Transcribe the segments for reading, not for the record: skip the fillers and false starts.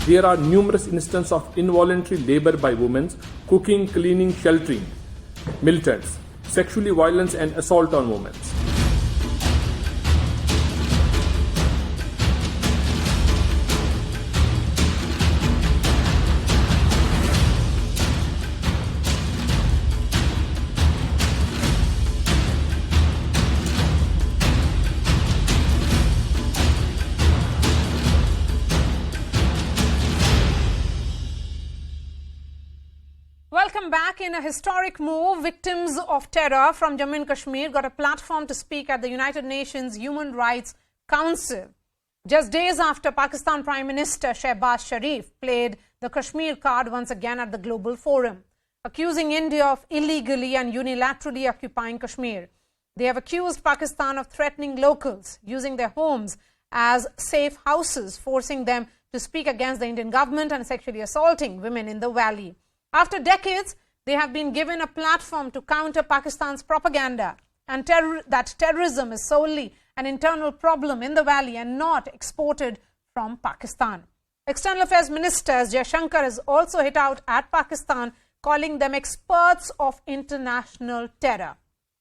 There are numerous instances of involuntary labor by women, cooking, cleaning, sheltering, militants, sexually violence and assault on women. Welcome back. In a historic move, victims of terror from Jammu and Kashmir got a platform to speak at the United Nations Human Rights Council. Just days after Pakistan Prime Minister Shehbaz Sharif played the Kashmir card once again at the Global Forum, accusing India of illegally and unilaterally occupying Kashmir. They have accused Pakistan of threatening locals, using their homes as safe houses, forcing them to speak against the Indian government and sexually assaulting women in the valley. After decades, they have been given a platform to counter Pakistan's propaganda and that terrorism is solely an internal problem in the valley and not exported from Pakistan. External Affairs Minister S. Jaishankar has also hit out at Pakistan, calling them experts of international terror.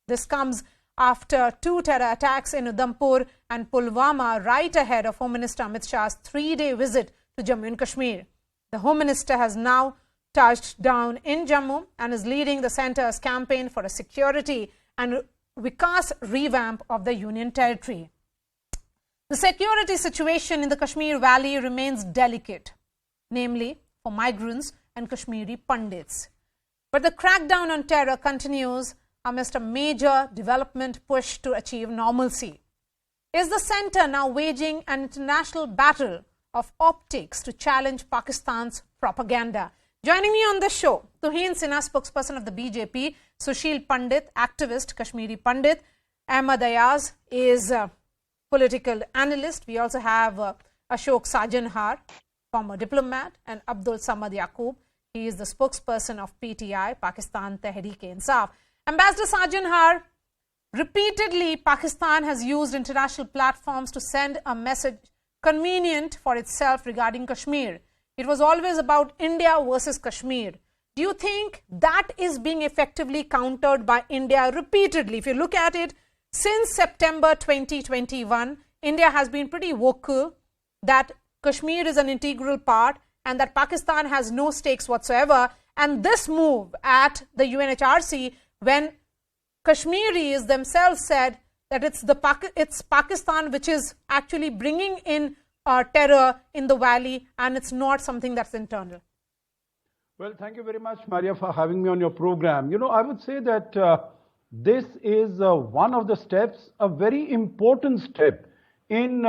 This comes after two terror attacks in Udhampur and Pulwama right ahead of Home Minister Amit Shah's 3-day visit to Jammu and Kashmir. The Home Minister has now touched down in Jammu and is leading the centre's campaign for a security and Vikas revamp of the Union Territory. The security situation in the Kashmir Valley remains delicate, namely for migrants and Kashmiri Pandits. But the crackdown on terror continues amidst a major development push to achieve normalcy. Is the centre now waging an international battle of optics to challenge Pakistan's propaganda? Joining me on the show, Tuhin Sinha, spokesperson of the BJP, Sushil Pandit, activist, Kashmiri Pandit, Ahmad Ayaz is a political analyst. We also have Ashok Sajanhar, former diplomat, and Abdul Samad Yaqub. He is the spokesperson of PTI, Pakistan Tehreek-e-Insaf. Ambassador Sajanhar, repeatedly Pakistan has used international platforms to send a message convenient for itself regarding Kashmir. It was always about India versus Kashmir. Do you think that is being effectively countered by India repeatedly? If you look at it, since September 2021, India has been pretty vocal that Kashmir is an integral part and that Pakistan has no stakes whatsoever. And this move at the UNHRC, when Kashmiris themselves said that it's Pakistan which is actually bringing in terror in the valley and it's not something that's internal. Well, thank you very much, Marya, for having me on your program. You know, I would say that this is one of the steps, a very important step in,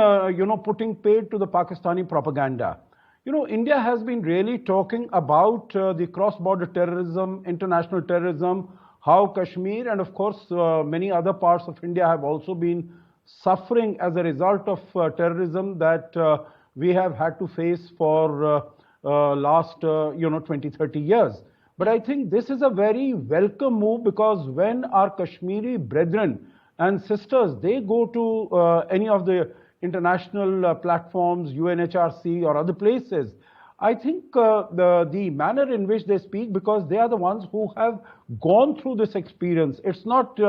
putting paid to the Pakistani propaganda. You know, India has been really talking about the cross-border terrorism, international terrorism, how Kashmir and, of course, many other parts of India have also been suffering as a result of terrorism that we have had to face for last 20-30 years. But I think this is a very welcome move, because when our Kashmiri brethren and sisters, they go to any of the international platforms, UNHRC or other places, I think the manner in which they speak, because they are the ones who have gone through this experience. It's not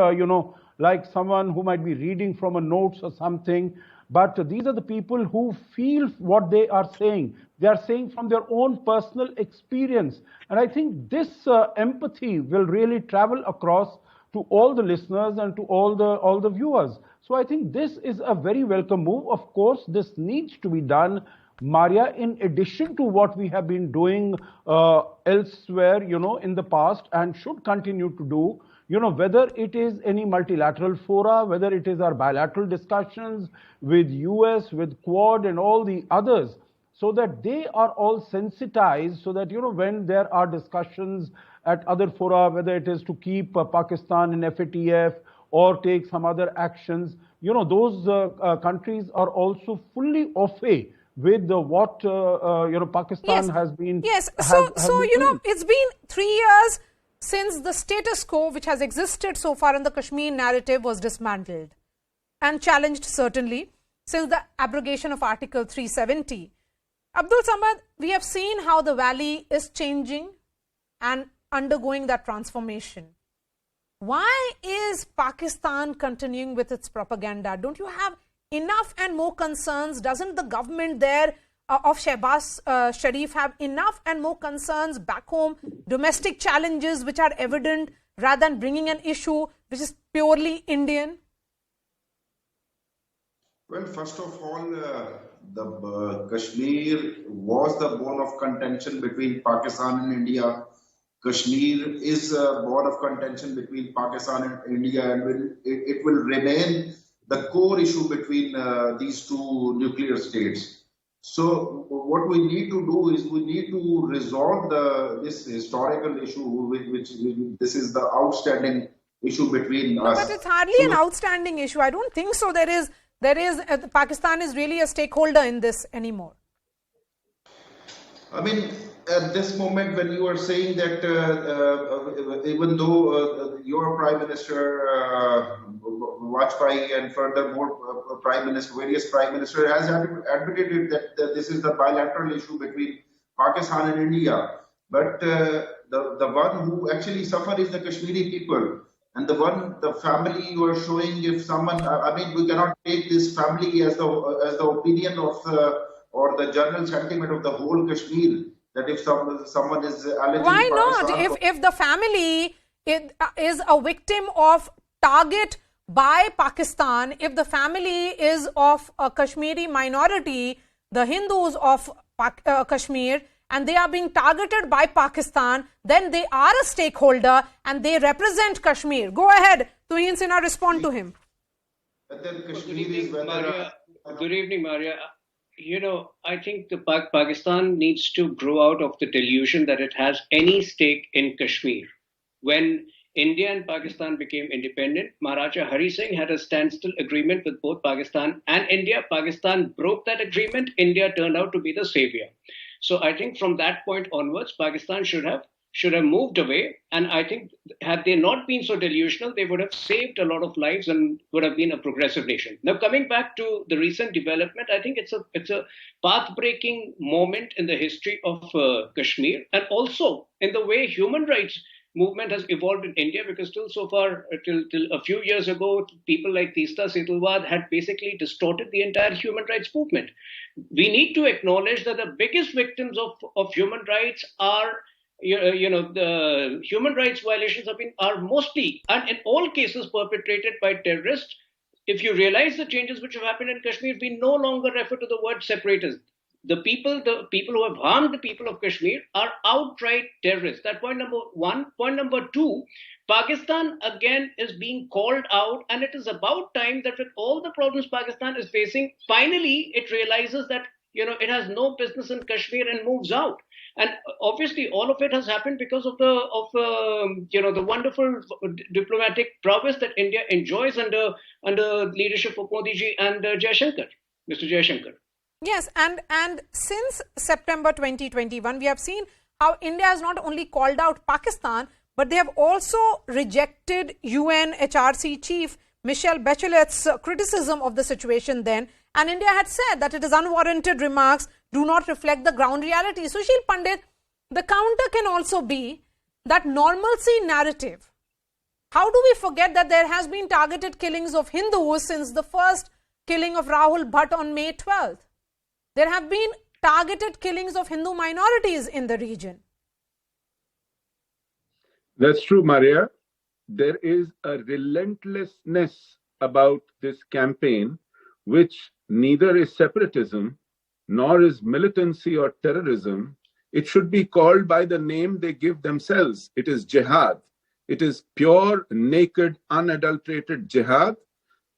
like someone who might be reading from a notes or something, but these are the people who feel what they are saying. They are saying from their own personal experience. And I think this empathy will really travel across to all the listeners and to all the viewers. So I think this is a very welcome move. Of course, this needs to be done, Marya, in addition to what we have been doing elsewhere, in the past, and should continue to do. Whether it is any multilateral fora, whether it is our bilateral discussions with US, with Quad and all the others, so that they are all sensitized, so that, when there are discussions at other fora, whether it is to keep Pakistan in FATF or take some other actions, those countries are also fully au fait with what, Pakistan has been. Yes, it's been 3 years since the status quo which has existed so far in the Kashmir narrative was dismantled and challenged, certainly, since the abrogation of Article 370. Abdul Samad, we have seen how the valley is changing and undergoing that transformation. Why is Pakistan continuing with its propaganda? Don't you have enough and more concerns? Doesn't the government there of Shehbaz Sharif have enough and more concerns back home, domestic challenges which are evident, rather than bringing an issue which is purely Indian? Well, first of all, the Kashmir was the bone of contention between Pakistan and India. Kashmir is a bone of contention between Pakistan and India, and it will remain the core issue between these two nuclear states. So what we need to do is we need to resolve this historical issue, which this is the outstanding issue between us. But it's hardly an outstanding issue. I don't think so. Pakistan is really a stakeholder in this anymore. I mean, at this moment, when you are saying that even though your Prime Minister Vajpayee and furthermore various Prime Minister has advocated that this is the bilateral issue between Pakistan and India, but the one who actually suffer is the Kashmiri people. And the family you are showing, if someone, I mean, we cannot take this family as the opinion of or the general sentiment of the whole Kashmir, that if someone is alleging why not? If the family is a victim of target by Pakistan, if the family is of a Kashmiri minority, the Hindus of Kashmir, and they are being targeted by Pakistan, then they are a stakeholder and they represent Kashmir. Go ahead, Tuhin Sinha, respond to him. Good evening, Marya. You know, I think the Pakistan needs to grow out of the delusion that it has any stake in Kashmir. When India and Pakistan became independent, Maharaja Hari Singh had a standstill agreement with both Pakistan and India. Pakistan broke that agreement. India turned out to be the savior. So I think from that point onwards, Pakistan should have moved away. And I think had they not been so delusional, they would have saved a lot of lives and would have been a progressive nation. Now, coming back to the recent development, I think it's a path-breaking moment in the history of Kashmir, and also in the way human rights movement has evolved in India, because till a few years ago, people like Teesta Setalwad had basically distorted the entire human rights movement. We need to acknowledge that the biggest victims of human rights are, the human rights violations are mostly and in all cases perpetrated by terrorists. If you realize the changes which have happened in Kashmir, we no longer refer to the word separatist. The people who have harmed the people of Kashmir are outright terrorists. That's point number one. Point number two, Pakistan again is being called out, and it is about time that with all the problems Pakistan is facing, finally it realizes that it has no business in Kashmir and moves out. And obviously, all of it has happened because of the wonderful diplomatic prowess that India enjoys under leadership of Modi ji and Mr. Jaishankar. Yes, and since September 2021, we have seen how India has not only called out Pakistan, but they have also rejected UNHRC chief Michelle Bachelet's criticism of the situation then. And India had said that it is unwarranted remarks, do not reflect the ground reality. Sushil Pandit, the counter can also be that normalcy narrative. How do we forget that there has been targeted killings of Hindus since the first killing of Rahul Bhatt on May 12th? There have been targeted killings of Hindu minorities in the region. That's true, Marya. There is a relentlessness about this campaign, which neither is separatism, nor is militancy or terrorism. It should be called by the name they give themselves. It is jihad. It is pure, naked, unadulterated jihad.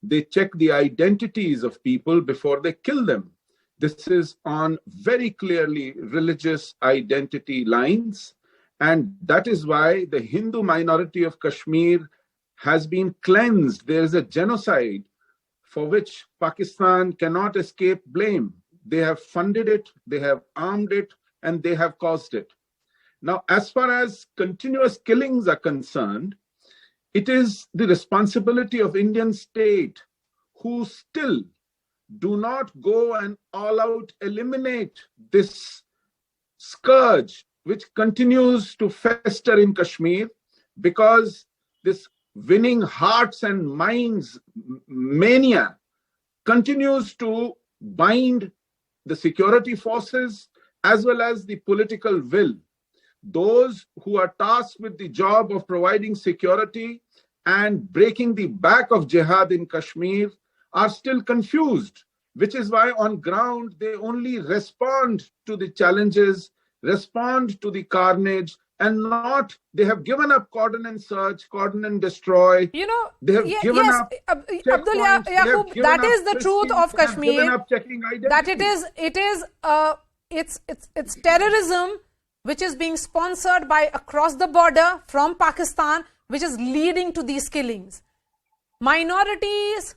They check the identities of people before they kill them. This is on very clearly religious identity lines. And that is why the Hindu minority of Kashmir has been cleansed. There is a genocide for which Pakistan cannot escape blame. They have funded it, they have armed it, and they have caused it. Now, as far as continuous killings are concerned, it is the responsibility of Indian state, who still do not go and all out eliminate this scourge which continues to fester in Kashmir, because this winning hearts and minds mania continues to bind the security forces as well as the political will. Those who are tasked with the job of providing security and breaking the back of jihad in Kashmir are still confused, which is why on ground they only respond to the challenges, respond to the carnage, and not, they have given up cordon and search, cordon and destroy. You know, they have given yes, up Abdul Yaqub, that is the truth of Kashmir. That it's terrorism which is being sponsored by across the border from Pakistan, which is leading to these killings. Minorities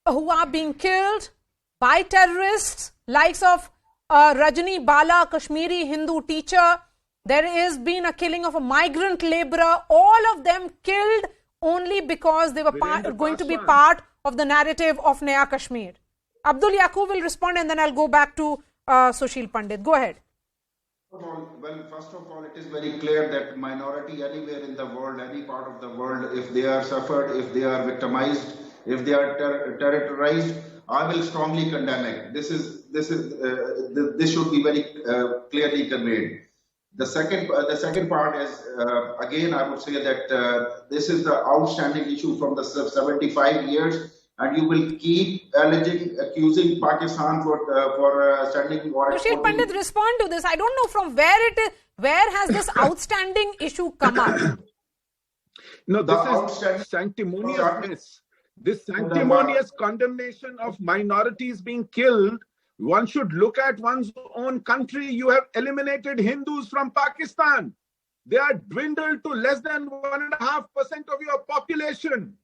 who are being killed by terrorists, likes of Rajni Bala, Kashmiri Hindu teacher. There has been a killing of a migrant laborer. All of them killed only because they were going to be part of the narrative of Naya Kashmir. Abdul Yaqub will respond, and then I'll go back to Sushil Pandit. Go ahead. Well, first of all, it is very clear that minority anywhere in the world, any part of the world, if they are suffered, if they are victimized, if they are terrorized, I will strongly condemn it. This should be very clearly conveyed. The second part is again, I would say that this is the outstanding issue from the 75 years. And you will keep accusing Pakistan for standing war. Sushil Pandit, respond to this. I don't know from where it is. Where has this outstanding issue come up? No, this is sanctimoniousness. This sanctimonious condemnation of minorities being killed. One should look at one's own country. You have eliminated Hindus from Pakistan. They are dwindled to less than 1.5% of your population.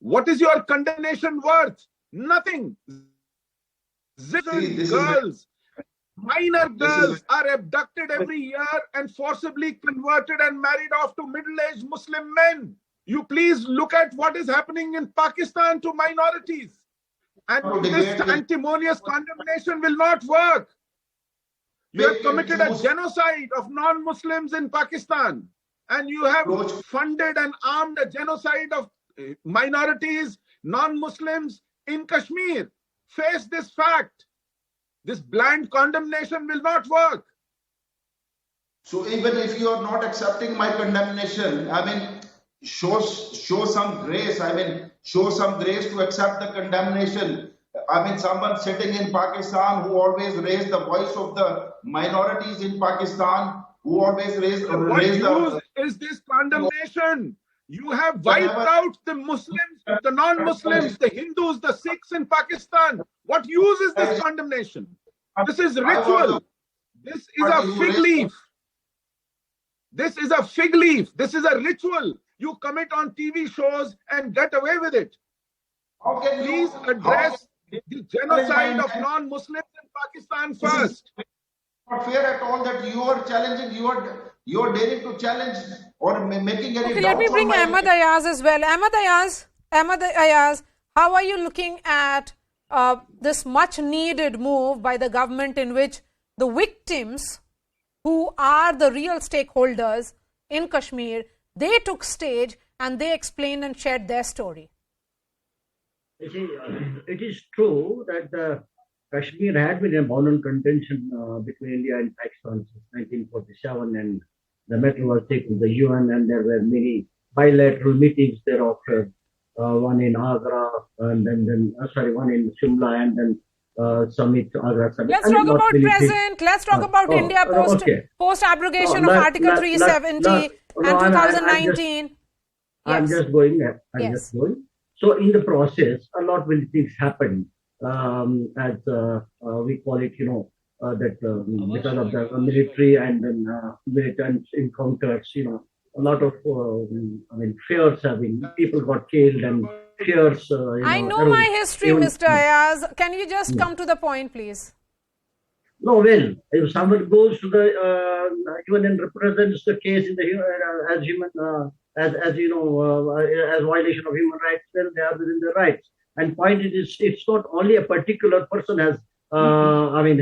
What is your condemnation worth? Nothing. Minor girls are abducted every year and forcibly converted and married off to middle-aged Muslim men. You please look at what is happening in Pakistan to minorities. And this sanctimonious condemnation will not work. You have committed a genocide of non-Muslims in Pakistan. And you have funded and armed a genocide of minorities, non-Muslims in Kashmir. Face this fact. This blind condemnation will not work. So even if you are not accepting my condemnation, I mean, show some grace. I mean, show some grace to accept the condemnation. I mean, someone sitting in Pakistan who always raised the voice of the minorities in Pakistan, who always raised the... is this condemnation? You have wiped out the Muslims, the non-Muslims, the Hindus, the Sikhs in Pakistan. What use is this condemnation? This is ritual. This is a fig leaf. This is a fig leaf. This is a ritual. You commit on TV shows and get away with it. Please address the genocide of non-Muslims in Pakistan first. Not fair at all that you are challenging, you are daring to challenge or making any. Okay, let me bring Ahmed Ayaz as well. Ahmed Ayaz, how are you looking at this much needed move by the government in which the victims, who are the real stakeholders in Kashmir, they took stage and they explained and shared their story? You see, it is true that Kashmir had been a bone of contention between India and Pakistan since 1947, and the matter was taken to the UN, and there were many bilateral meetings thereafter, one in Agra, and then one in Shimla, and then summit, Agra summit. Let's talk about present. Let's talk about India post abrogation of Article 370 and 2019. I'm just going. Just going. So in the process, a lot many things happened. As we call it, because of the military and then militant encounters, a lot of, fears have been, people got killed and fears. I know my history, Mr. Ayaz. Can you just come to the point, please? No, well, if someone goes to the UN and represents the case in the as violation of human rights, then they are within their rights. And point is, it's not only a particular person has,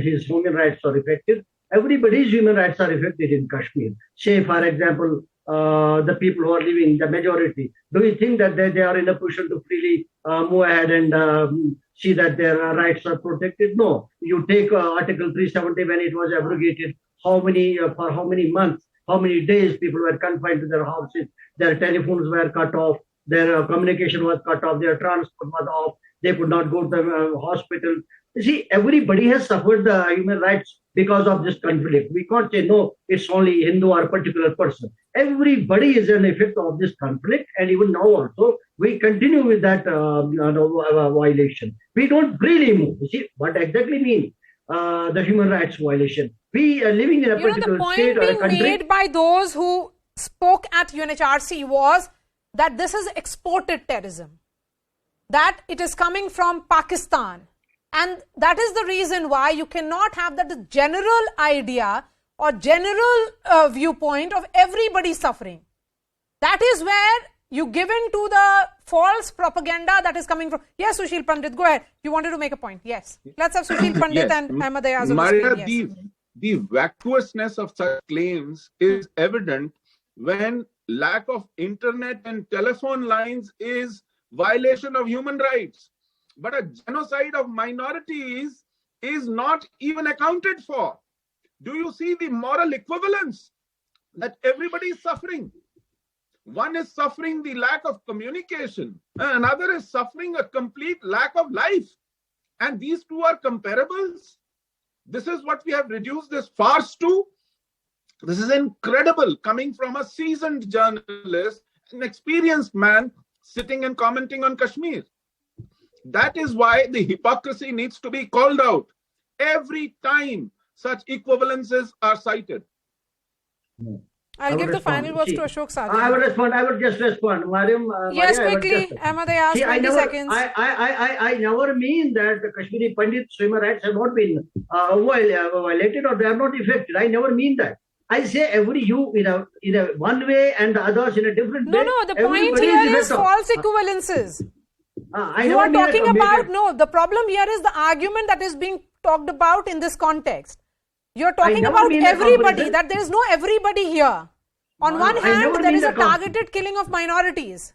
his human rights are affected. Everybody's human rights are affected in Kashmir. Say, for example, the people who are living, the majority, do you think that they are in a position to freely move ahead and see that their rights are protected? No. You take Article 370 when it was abrogated, for how many months, how many days people were confined to their houses, their telephones were cut off, their communication was cut off, their transport was off, they could not go to the hospital. You see, everybody has suffered the human rights because of this conflict. We can't say, no, it's only Hindu or a particular person. Everybody is an effect of this conflict, and even now also, we continue with that violation. We don't really move. You see, what exactly mean the human rights violation? We are living in a particular state or a country. The point being made by those who spoke at UNHRC was that this is exported terrorism, that it is coming from Pakistan. And that is the reason why you cannot have that general idea or general viewpoint of everybody suffering. That is where you give in to the false propaganda that is coming from. Yes, Sushil Pandit, go ahead. You wanted to make a point. Yes. Let's have Sushil Pandit and Ahmad Ayaz on the screen. Yes. The vacuousness of such claims is evident when lack of internet and telephone lines is violation of human rights. But a genocide of minorities is not even accounted for. Do you see the moral equivalence that everybody is suffering? One is suffering the lack of communication, and another is suffering a complete lack of life. And these two are comparables. This is what we have reduced this farce to. This is incredible, coming from a seasoned journalist, an experienced man sitting and commenting on Kashmir. That is why the hypocrisy needs to be called out every time such equivalences are cited. I'll give the final words to Ashok Sajan. I would just respond. Yes, quickly. Ahmad Ayaz, 20 seconds. I never mean that the Kashmiri Pandits' human rights have not been violated or they are not affected. I never mean that. I say in a one way and the others in a different way. No, the point here is false equivalences. You are talking about, the problem here is the argument that is being talked about in this context. You're talking about everybody, that there is no everybody here. On one hand, there is a targeted killing of minorities.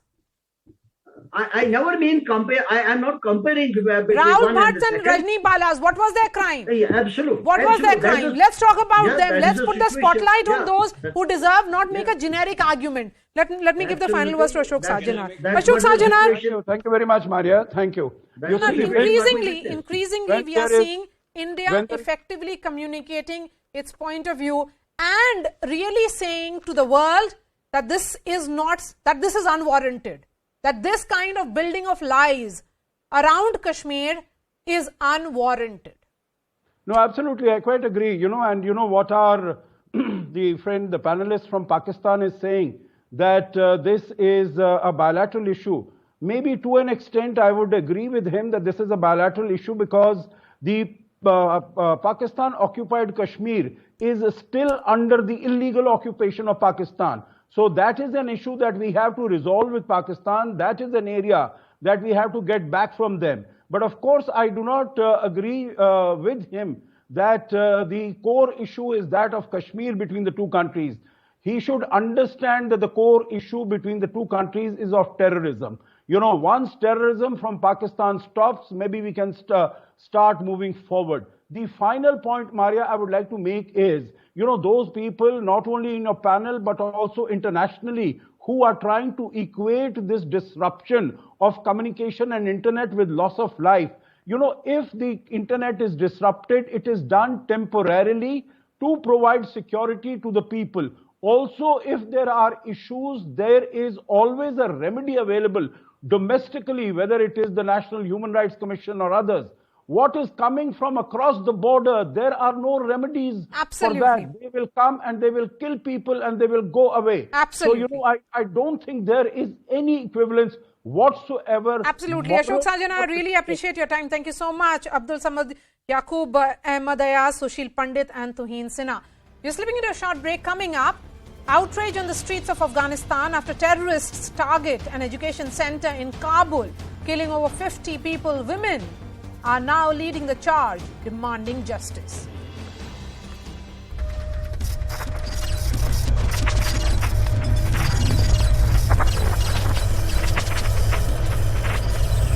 I never mean compare. I am not comparing. Rahul Bhatt and Rajni Balas, what was their crime? Yeah, absolutely. What was their crime? Let's talk about them. Let's put the spotlight on those who deserve, not make a generic argument. Let me give the final words to Ashok Sajanar. Ashok Sajanar. Thank you very much, Marya. Thank you. Increasingly, we are seeing India effectively communicating its point of view and really saying to the world that this is unwarranted. That this kind of building of lies around Kashmir is unwarranted. No, absolutely. I quite agree. And what our the panelist from Pakistan is saying, that this is a bilateral issue. Maybe to an extent, I would agree with him that this is a bilateral issue because the Pakistan occupied Kashmir is still under the illegal occupation of Pakistan. So that is an issue that we have to resolve with Pakistan. That is an area that we have to get back from them. But of course, I do not agree with him that the core issue is that of Kashmir between the two countries. He should understand that the core issue between the two countries is of terrorism. Once terrorism from Pakistan stops, maybe we can start moving forward. The final point, Marya, I would like to make is, those people, not only in your panel, but also internationally, who are trying to equate this disruption of communication and internet with loss of life. If the internet is disrupted, it is done temporarily to provide security to the people. Also, if there are issues, there is always a remedy available domestically, whether it is the National Human Rights Commission or others. What is coming from across the border, there are no remedies for that. They will come and they will kill people and they will go away. Absolutely. So, I don't think there is any equivalence whatsoever. Absolutely. Ashok Sajan, I really appreciate your time. Thank you so much. Abdul Samad Yaqub, Ahmad Ayaz, Sushil Pandit and Tuhin Sinha. We're slipping into a short break. Coming up, outrage on the streets of Afghanistan after terrorists target an education center in Kabul. killing over 50 people, women are now leading the charge, demanding justice.